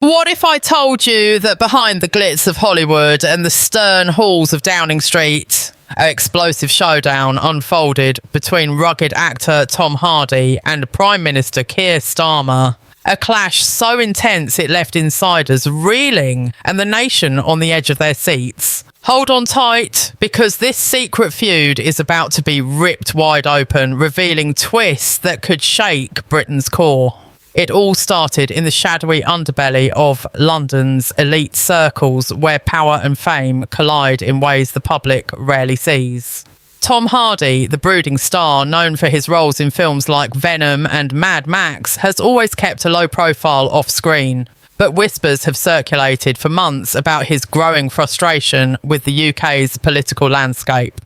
What if I told you that behind the glitz of Hollywood and the stern halls of Downing Street, an explosive showdown unfolded between rugged actor Tom Hardy and Prime Minister Keir Starmer? A clash so intense it left insiders reeling and the nation on the edge of their seats. Hold on tight, because this secret feud is about to be ripped wide open, revealing twists that could shake Britain's core. It all started in the shadowy underbelly of London's elite circles, where power and fame collide in ways the public rarely sees. Tom Hardy, the brooding star known for his roles in films like Venom and Mad Max, has always kept a low profile off-screen. But whispers have circulated for months about his growing frustration with the UK's political landscape.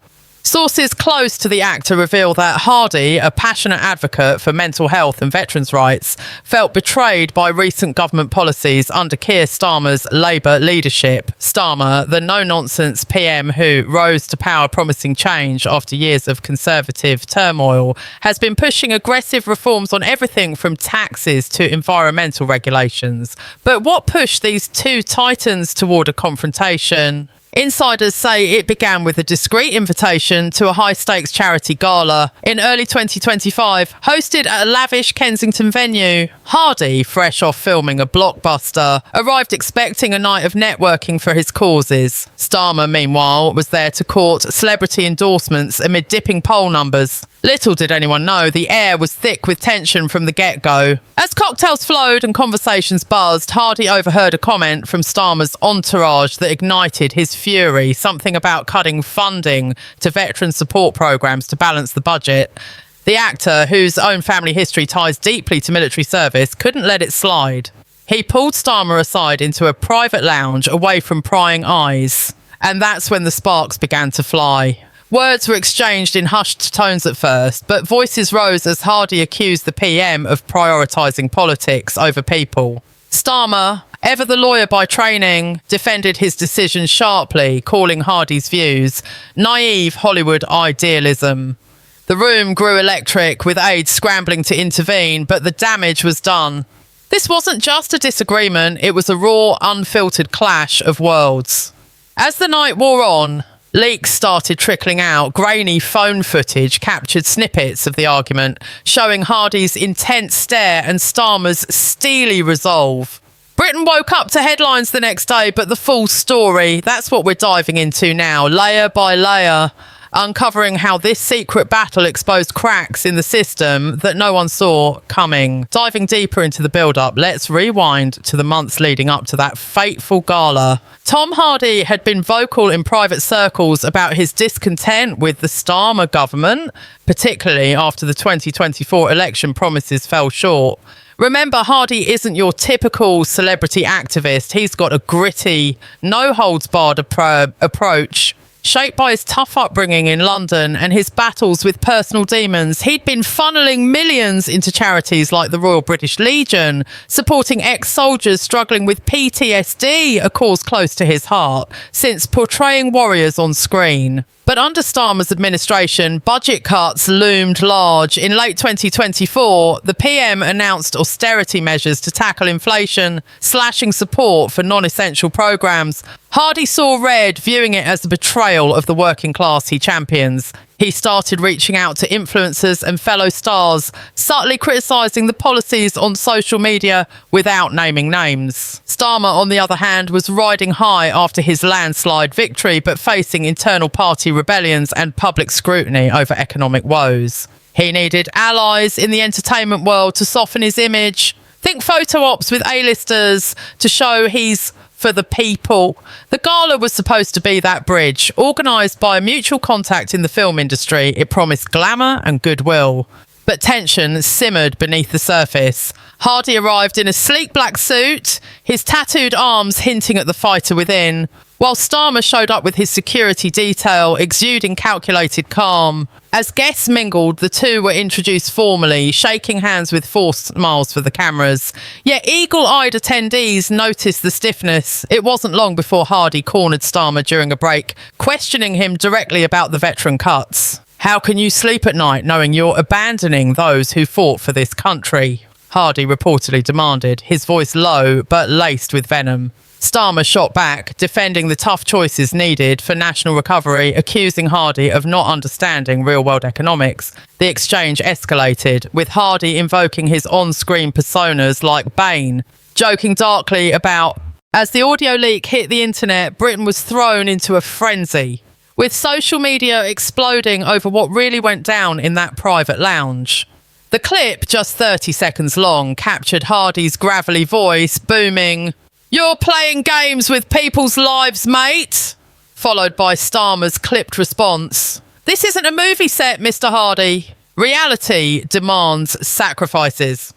Sources close to the actor reveal that Hardy, a passionate advocate for mental health and veterans' rights, felt betrayed by recent government policies under Keir Starmer's Labour leadership. Starmer, the no-nonsense PM who rose to power promising change after years of Conservative turmoil, has been pushing aggressive reforms on everything from taxes to environmental regulations. But what pushed these two titans toward a confrontation? Insiders say it began with a discreet invitation to a high-stakes charity gala in early 2025, hosted at a lavish Kensington venue. Hardy, fresh off filming a blockbuster, arrived expecting a night of networking for his causes. Starmer, meanwhile, was there to court celebrity endorsements amid dipping poll numbers. Little did anyone know the air was thick with tension from the get-go. As cocktails flowed and conversations buzzed, Hardy overheard a comment from Starmer's entourage that ignited his fury, something about cutting funding to veteran support programs to balance the budget. The actor, whose own family history ties deeply to military service, couldn't let it slide. He pulled Starmer aside into a private lounge away from prying eyes. And that's when the sparks began to fly. Words were exchanged in hushed tones at first, but voices rose as Hardy accused the PM of prioritising politics over people. Starmer, ever the lawyer by training, defended his decision sharply, calling Hardy's views naive Hollywood idealism. The room grew electric, with aides scrambling to intervene, but the damage was done. This wasn't just a disagreement, it was a raw, unfiltered clash of worlds. As the night wore on, leaks started trickling out. Grainy phone footage captured snippets of the argument, showing Hardy's intense stare and Starmer's steely resolve. Britain woke up to headlines the next day, but the full story, that's what we're diving into now, layer by layer, uncovering how this secret battle exposed cracks in the system that no one saw coming. Diving deeper into the build-up, let's rewind to the months leading up to that fateful gala. Tom Hardy had been vocal in private circles about his discontent with the Starmer government, particularly after the 2024 election promises fell short. Remember, Hardy isn't your typical celebrity activist. He's got a gritty, no-holds-barred approach. Shaped by his tough upbringing in London and his battles with personal demons, he'd been funneling millions into charities like the Royal British Legion, supporting ex-soldiers struggling with PTSD, a cause close to his heart, since portraying warriors on screen. But under Starmer's administration, budget cuts loomed large. In late 2024, the PM announced austerity measures to tackle inflation, slashing support for non-essential programmes. Hardy saw red, viewing it as a betrayal of the working class he champions. He started reaching out to influencers and fellow stars, subtly criticising the policies on social media without naming names. Starmer, on the other hand, was riding high after his landslide victory, but facing internal party rebellions and public scrutiny over economic woes. He needed allies in the entertainment world to soften his image. Think photo ops with A-listers to show he's for the people. The gala was supposed to be that bridge. Organised by a mutual contact in the film industry, it promised glamour and goodwill. But tension simmered beneath the surface. Hardy arrived in a sleek black suit, his tattooed arms hinting at the fighter within, while Starmer showed up with his security detail, exuding calculated calm. As guests mingled, the two were introduced formally, shaking hands with forced smiles for the cameras. Yet eagle-eyed attendees noticed the stiffness. It wasn't long before Hardy cornered Starmer during a break, questioning him directly about the veteran cuts. How can you sleep at night knowing you're abandoning those who fought for this country? Hardy reportedly demanded, his voice low but laced with venom. Starmer shot back, defending the tough choices needed for national recovery, accusing Hardy of not understanding real-world economics. The exchange escalated, with Hardy invoking his on-screen personas like Bane, joking darkly about, as the audio leak hit the internet, Britain was thrown into a frenzy, with social media exploding over what really went down in that private lounge. The clip, just 30 seconds long, captured Hardy's gravelly voice booming, "You're playing games with people's lives, mate," followed by Starmer's clipped response, "This isn't a movie set, Mr. Hardy. Reality demands sacrifices."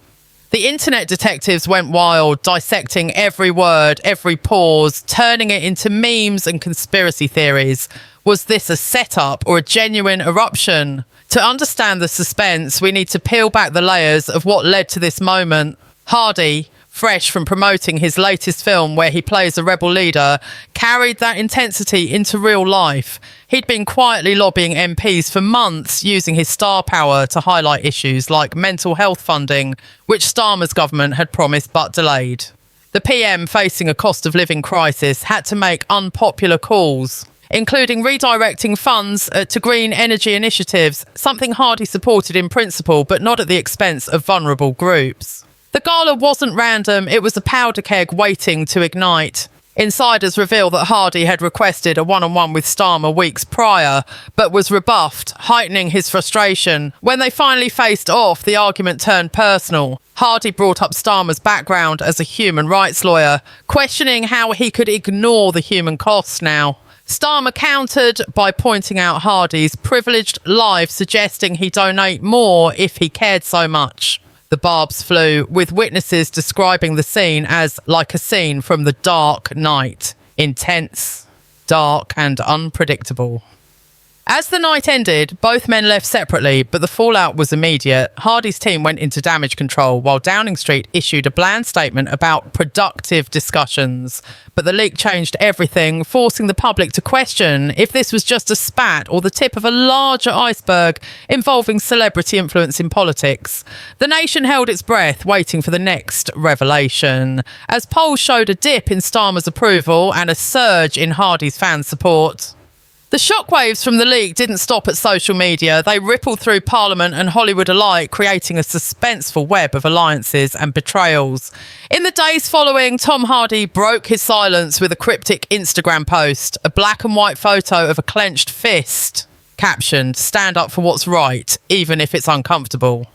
The internet detectives went wild, dissecting every word, every pause, turning it into memes and conspiracy theories. Was this a setup or a genuine eruption? To understand the suspense, we need to peel back the layers of what led to this moment. Hardy, fresh from promoting his latest film where he plays a rebel leader, carried that intensity into real life. He'd been quietly lobbying MPs for months, using his star power to highlight issues like mental health funding, which Starmer's government had promised but delayed. The PM, facing a cost of living crisis, had to make unpopular calls, including redirecting funds to green energy initiatives, something Hardy supported in principle, but not at the expense of vulnerable groups. The gala wasn't random, it was a powder keg waiting to ignite. Insiders reveal that Hardy had requested a one-on-one with Starmer weeks prior, but was rebuffed, heightening his frustration. When they finally faced off, the argument turned personal. Hardy brought up Starmer's background as a human rights lawyer, questioning how he could ignore the human costs now. Starmer countered by pointing out Hardy's privileged life, suggesting he donate more if he cared so much. The barbs flew, with witnesses describing the scene as like a scene from The Dark Knight. Intense, dark and unpredictable. As the night ended, both men left separately, but the fallout was immediate. Hardy's team went into damage control, while Downing Street issued a bland statement about productive discussions. But the leak changed everything, forcing the public to question if this was just a spat or the tip of a larger iceberg involving celebrity influence in politics. The nation held its breath, waiting for the next revelation, as polls showed a dip in Starmer's approval and a surge in Hardy's fan support. The shockwaves from the leak didn't stop at social media. They rippled through Parliament and Hollywood alike, creating a suspenseful web of alliances and betrayals. In the days following, Tom Hardy broke his silence with a cryptic Instagram post, a black and white photo of a clenched fist, captioned, "Stand up for what's right, even if it's uncomfortable."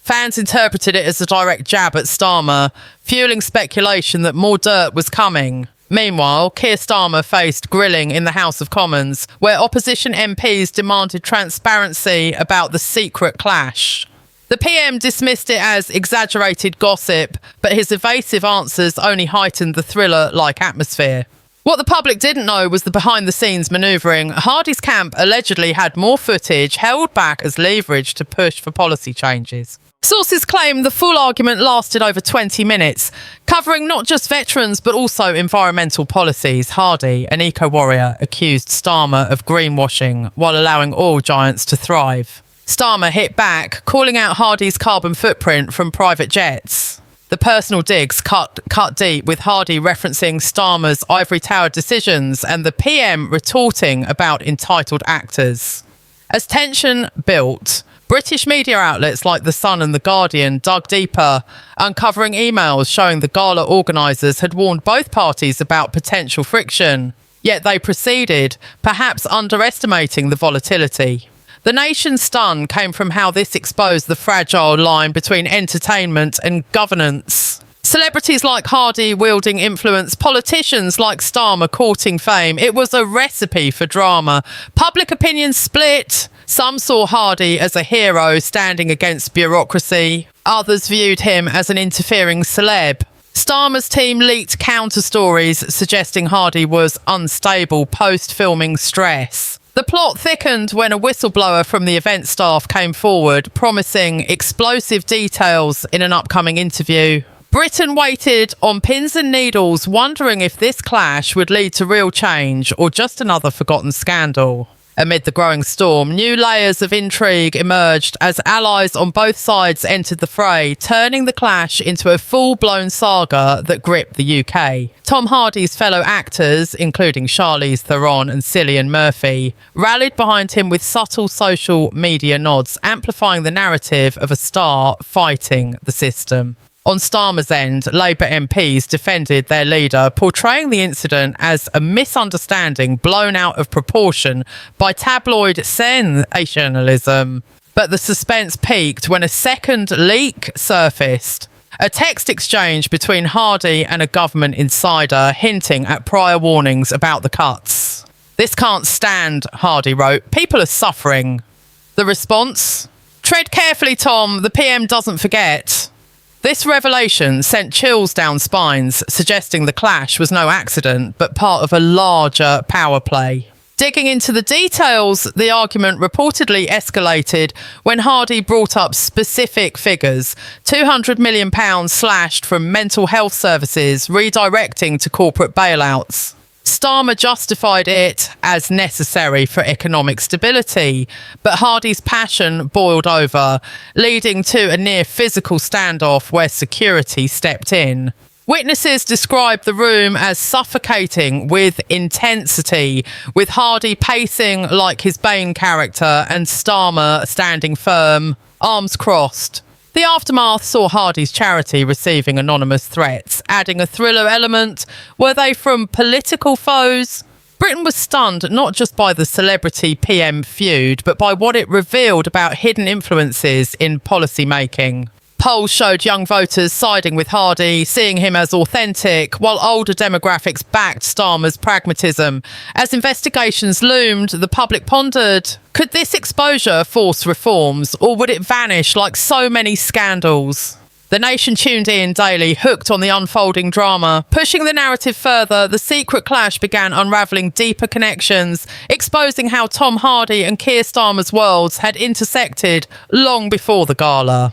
Fans interpreted it as a direct jab at Starmer, fueling speculation that more dirt was coming. Meanwhile, Keir Starmer faced grilling in the House of Commons, where opposition MPs demanded transparency about the secret clash. The PM dismissed it as exaggerated gossip, but his evasive answers only heightened the thriller-like atmosphere. What the public didn't know was the behind-the-scenes manoeuvring. Hardy's camp allegedly had more footage held back as leverage to push for policy changes. Sources claim the full argument lasted over 20 minutes, covering not just veterans but also environmental policies. Hardy, an eco-warrior, accused Starmer of greenwashing while allowing oil giants to thrive. Starmer hit back, calling out Hardy's carbon footprint from private jets. The personal digs cut deep, with Hardy referencing Starmer's ivory tower decisions and the PM retorting about entitled actors. As tension built, British media outlets like The Sun and The Guardian dug deeper, uncovering emails showing the gala organisers had warned both parties about potential friction. Yet they proceeded, perhaps underestimating the volatility. The nation's stun came from how this exposed the fragile line between entertainment and governance. Celebrities like Hardy wielding influence, politicians like Starmer courting fame. It was a recipe for drama. Public opinion split. Some saw Hardy as a hero standing against bureaucracy. Others viewed him as an interfering celeb. Starmer's team leaked counter-stories suggesting Hardy was unstable post-filming stress. The plot thickened when a whistleblower from the event staff came forward, promising explosive details in an upcoming interview. Britain waited on pins and needles, wondering if this clash would lead to real change or just another forgotten scandal. Amid the growing storm, new layers of intrigue emerged as allies on both sides entered the fray, turning the clash into a full-blown saga that gripped the UK. Tom Hardy's fellow actors, including Charlize Theron and Cillian Murphy, rallied behind him with subtle social media nods, amplifying the narrative of a star fighting the system. On Starmer's end, Labour MPs defended their leader, portraying the incident as a misunderstanding blown out of proportion by tabloid sensationalism. But the suspense peaked when a second leak surfaced. A text exchange between Hardy and a government insider hinting at prior warnings about the cuts. "This can't stand," Hardy wrote. "People are suffering." The response? "Tread carefully, Tom. The PM doesn't forget." This revelation sent chills down spines, suggesting the clash was no accident, but part of a larger power play. Digging into the details, the argument reportedly escalated when Hardy brought up specific figures: £200 million slashed from mental health services, redirecting to corporate bailouts. Starmer justified it as necessary for economic stability, but Hardy's passion boiled over, leading to a near physical standoff where security stepped in. Witnesses described the room as suffocating with intensity, with Hardy pacing like his Bane character and Starmer standing firm, arms crossed. The aftermath saw Hardy's charity receiving anonymous threats, adding a thriller element. Were they from political foes? Britain was stunned not just by the celebrity PM feud, but by what it revealed about hidden influences in policy making. Polls showed young voters siding with Hardy, seeing him as authentic, while older demographics backed Starmer's pragmatism. As investigations loomed, the public pondered, could this exposure force reforms, or would it vanish like so many scandals? The nation tuned in daily, hooked on the unfolding drama. Pushing the narrative further, the secret clash began unravelling deeper connections, exposing how Tom Hardy and Keir Starmer's worlds had intersected long before the gala.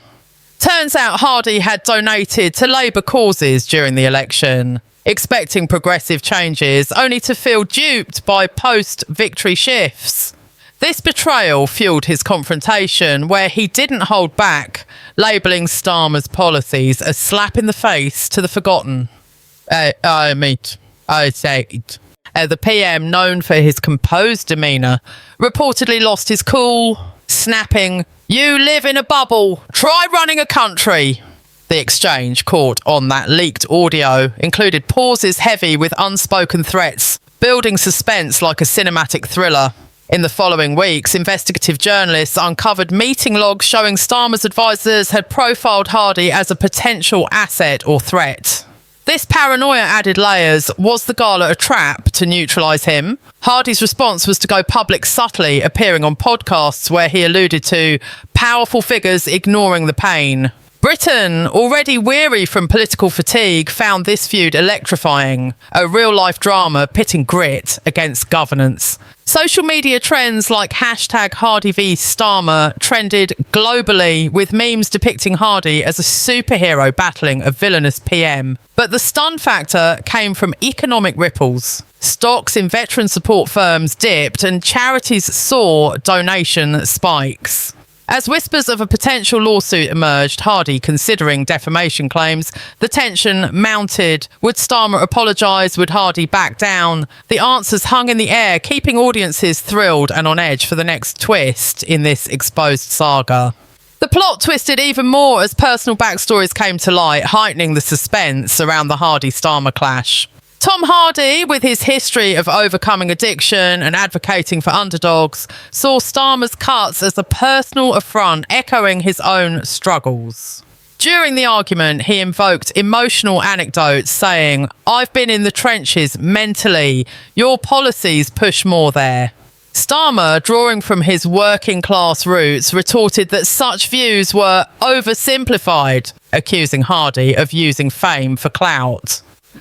Turns out Hardy had donated to Labour causes during the election, expecting progressive changes, only to feel duped by post-victory shifts. This betrayal fueled his confrontation, where he didn't hold back, labelling Starmer's policies a slap in the face to the forgotten. The PM, known for his composed demeanour, reportedly lost his cool, snapping, "You live in a bubble. Try running a country." The exchange, caught on that leaked audio, included pauses heavy with unspoken threats, building suspense like a cinematic thriller. In the following weeks, investigative journalists uncovered meeting logs showing Starmer's advisors had profiled Hardy as a potential asset or threat. This paranoia added layers. Was the gala a trap to neutralise him? Hardy's response was to go public subtly, appearing on podcasts where he alluded to powerful figures ignoring the pain. Britain, already weary from political fatigue, found this feud electrifying, a real-life drama pitting grit against governance. Social media trends like #HardyVStarmer trended globally, with memes depicting Hardy as a superhero battling a villainous PM. But the stun factor came from economic ripples. Stocks in veteran support firms dipped and charities saw donation spikes. As whispers of a potential lawsuit emerged, Hardy considering defamation claims, the tension mounted. Would Starmer apologise? Would Hardy back down? The answers hung in the air, keeping audiences thrilled and on edge for the next twist in this exposed saga. The plot twisted even more as personal backstories came to light, heightening the suspense around the Hardy-Starmer clash. Tom Hardy, with his history of overcoming addiction and advocating for underdogs, saw Starmer's cuts as a personal affront, echoing his own struggles. During the argument, he invoked emotional anecdotes, saying, "I've been in the trenches mentally. Your policies push more there." Starmer, drawing from his working class roots, retorted that such views were oversimplified, accusing Hardy of using fame for clout.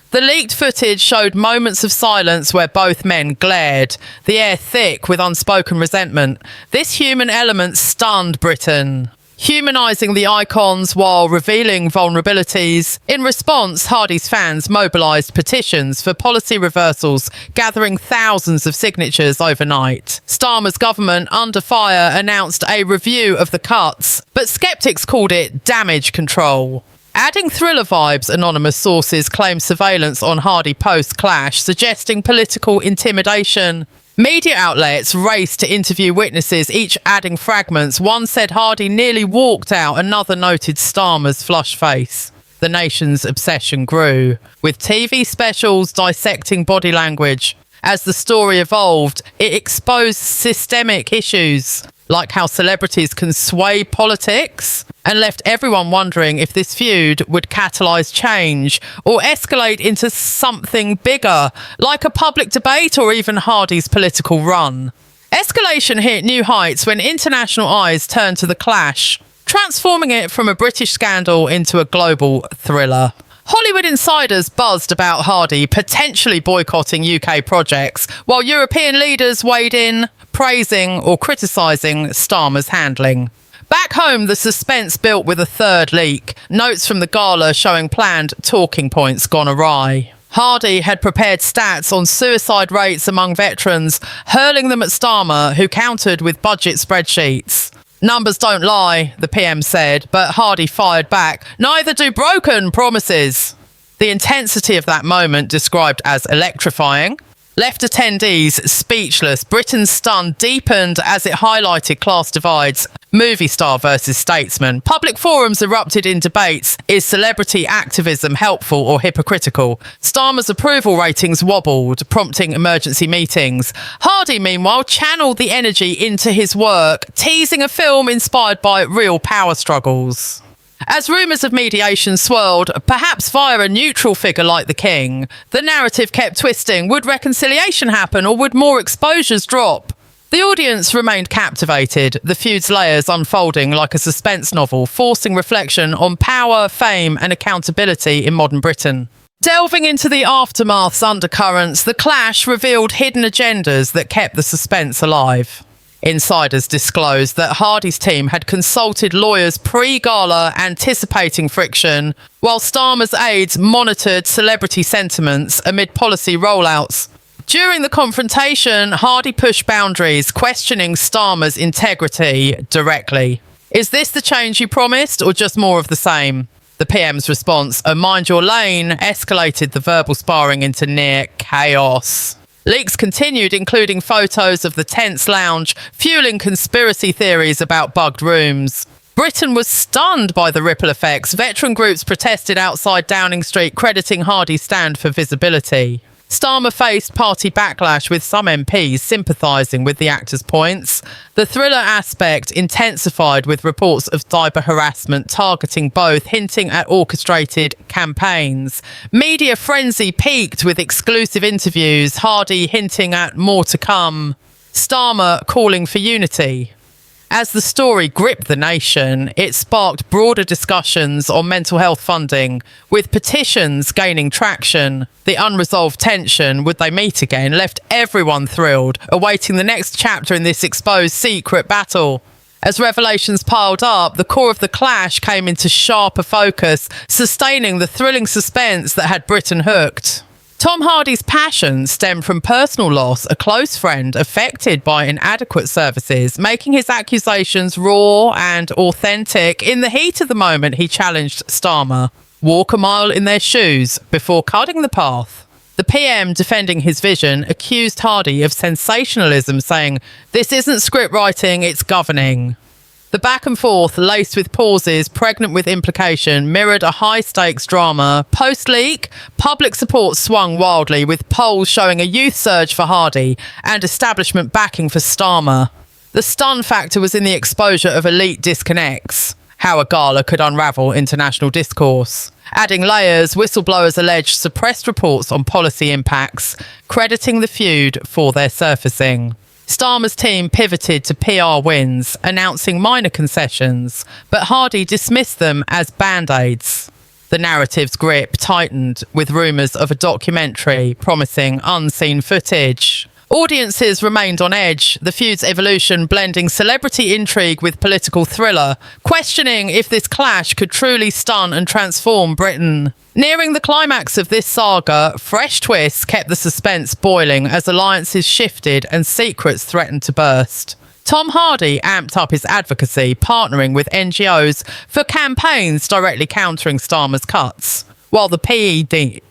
The leaked footage showed moments of silence where both men glared, the air thick with unspoken resentment. This human element stunned Britain. humanising the icons while revealing vulnerabilities. In response, Hardy's fans mobilised petitions for policy reversals, gathering thousands of signatures overnight. Starmer's government, under fire, announced a review of the cuts, but sceptics called it damage control. Adding thriller vibes, anonymous sources claim surveillance on Hardy post-clash, suggesting political intimidation. Media outlets raced to interview witnesses, each adding fragments. One said Hardy nearly walked out, another noted Starmer's flushed face. The nation's obsession grew, with TV specials dissecting body language. As the story evolved, it exposed systemic issues, like how celebrities can sway politics, and left everyone wondering if this feud would catalyse change or escalate into something bigger, like a public debate or even Hardy's political run. Escalation hit new heights when international eyes turned to the clash, transforming it from a British scandal into a global thriller. Hollywood insiders buzzed about Hardy potentially boycotting UK projects, while European leaders weighed in, praising or criticising Starmer's handling. Back home, the suspense built with a third leak, notes from the gala showing planned talking points gone awry. Hardy had prepared stats on suicide rates among veterans, hurling them at Starmer, who countered with budget spreadsheets. Numbers don't lie, the PM said, but Hardy fired back. Neither do broken promises. The intensity of that moment, described as electrifying, left attendees speechless. Britain's stun deepened as it highlighted class divides. Movie star versus statesman. Public forums erupted in debates. Is celebrity activism helpful or hypocritical? Starmer's approval ratings wobbled, prompting emergency meetings. Hardy, meanwhile, channeled the energy into his work, teasing a film inspired by real power struggles. As rumours of mediation swirled, perhaps via a neutral figure like the King, the narrative kept twisting. Would reconciliation happen, or would more exposures drop? The audience remained captivated, the feud's layers unfolding like a suspense novel, forcing reflection on power, fame and accountability in modern Britain. Delving into the aftermath's undercurrents, the clash revealed hidden agendas that kept the suspense alive. Insiders disclosed that Hardy's team had consulted lawyers pre-gala, anticipating friction, while Starmer's aides monitored celebrity sentiments amid policy rollouts. During the confrontation, Hardy pushed boundaries, questioning Starmer's integrity directly. Is this the change you promised, or just more of the same? The PM's response, a mind your lane, escalated the verbal sparring into near chaos. Leaks continued, including photos of the tense lounge, fueling conspiracy theories about bugged rooms. Britain was stunned by the ripple effects. Veteran groups protested outside Downing Street, crediting Hardy's stand for visibility. Starmer faced party backlash, with some MPs sympathising with the actor's points. The thriller aspect intensified with reports of cyber harassment targeting both, hinting at orchestrated campaigns. Media frenzy peaked with exclusive interviews, Hardy hinting at more to come, Starmer calling for unity. As the story gripped the nation, it sparked broader discussions on mental health funding, with petitions gaining traction. The unresolved tension, would they meet again, left everyone thrilled, awaiting the next chapter in this exposed secret battle. As revelations piled up, the core of the clash came into sharper focus, sustaining the thrilling suspense that had Britain hooked. Tom Hardy's passion stemmed from personal loss, a close friend affected by inadequate services, making his accusations raw and authentic. In the heat of the moment, he challenged Starmer, walk a mile in their shoes, before cutting the path. The PM, defending his vision, accused Hardy of sensationalism, saying, "This isn't script writing, it's governing." The back and forth, laced with pauses, pregnant with implication, mirrored a high-stakes drama. Post-leak, public support swung wildly, with polls showing a youth surge for Hardy and establishment backing for Starmer. The stun factor was in the exposure of elite disconnects, how a gala could unravel international discourse. Adding layers, whistleblowers alleged suppressed reports on policy impacts, crediting the feud for their surfacing. Starmer's team pivoted to PR wins, announcing minor concessions, but Hardy dismissed them as band-aids. The narrative's grip tightened, with rumours of a documentary promising unseen footage. Audiences remained on edge, the feud's evolution blending celebrity intrigue with political thriller, questioning if this clash could truly stun and transform Britain. Nearing the climax of this saga, fresh twists kept the suspense boiling as alliances shifted and secrets threatened to burst. Tom Hardy amped up his advocacy, partnering with NGOs for campaigns directly countering Starmer's cuts, while the PED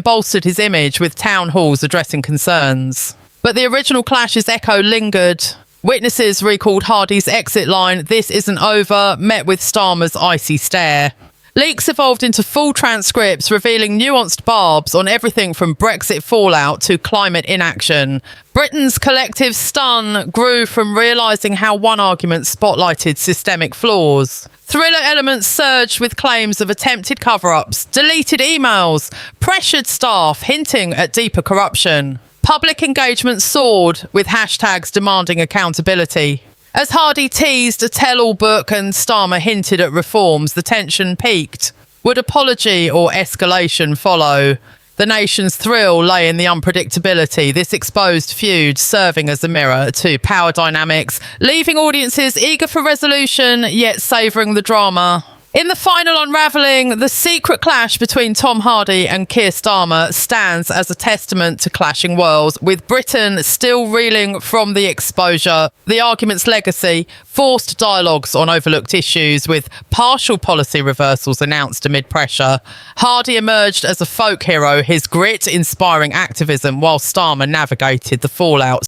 bolstered his image with town halls addressing concerns. But the original clash's echo lingered. Witnesses recalled Hardy's exit line, "This isn't over," met with Starmer's icy stare. Leaks evolved into full transcripts revealing nuanced barbs on everything from Brexit fallout to climate inaction. Britain's collective stun grew from realising how one argument spotlighted systemic flaws. Thriller elements surged with claims of attempted cover-ups, deleted emails, pressured staff hinting at deeper corruption. Public engagement soared, with hashtags demanding accountability. As Hardy teased a tell-all book and Starmer hinted at reforms, the tension peaked. Would apology or escalation follow? The nation's thrill lay in the unpredictability, this exposed feud serving as a mirror to power dynamics, leaving audiences eager for resolution, yet savouring the drama. In the final unravelling, the secret clash between Tom Hardy and Keir Starmer stands as a testament to clashing worlds, with Britain still reeling from the exposure, the argument's legacy, forced dialogues on overlooked issues, with partial policy reversals announced amid pressure. Hardy emerged as a folk hero, his grit inspiring activism, while Starmer navigated the fallout